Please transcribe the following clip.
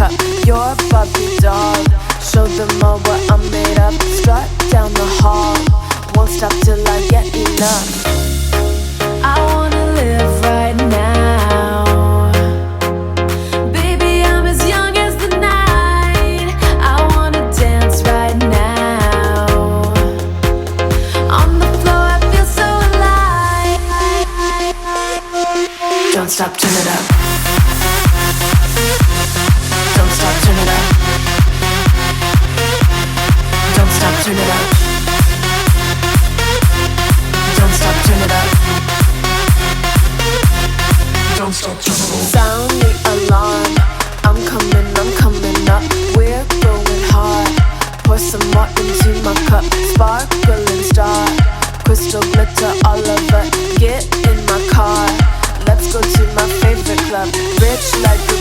cup. You're a Barbie doll. Show them all what I'm made of. Strut down the hall. Won't stop till I get enough. I wanna live right now. Baby, I'm as young as the night. I wanna dance right now. On the floor, I feel so alive. Don't stop, turn it up. Don't stop, turn it up. Don't stop, turn it up. Don't stop, turn it up. Don't stop, turn it up. Sound the alarm. I'm coming up. We're going hard. Pour some more into my cup. Sparkling star. Crystal glitter all over. Get in my car. Let's go to my favorite club. Rich like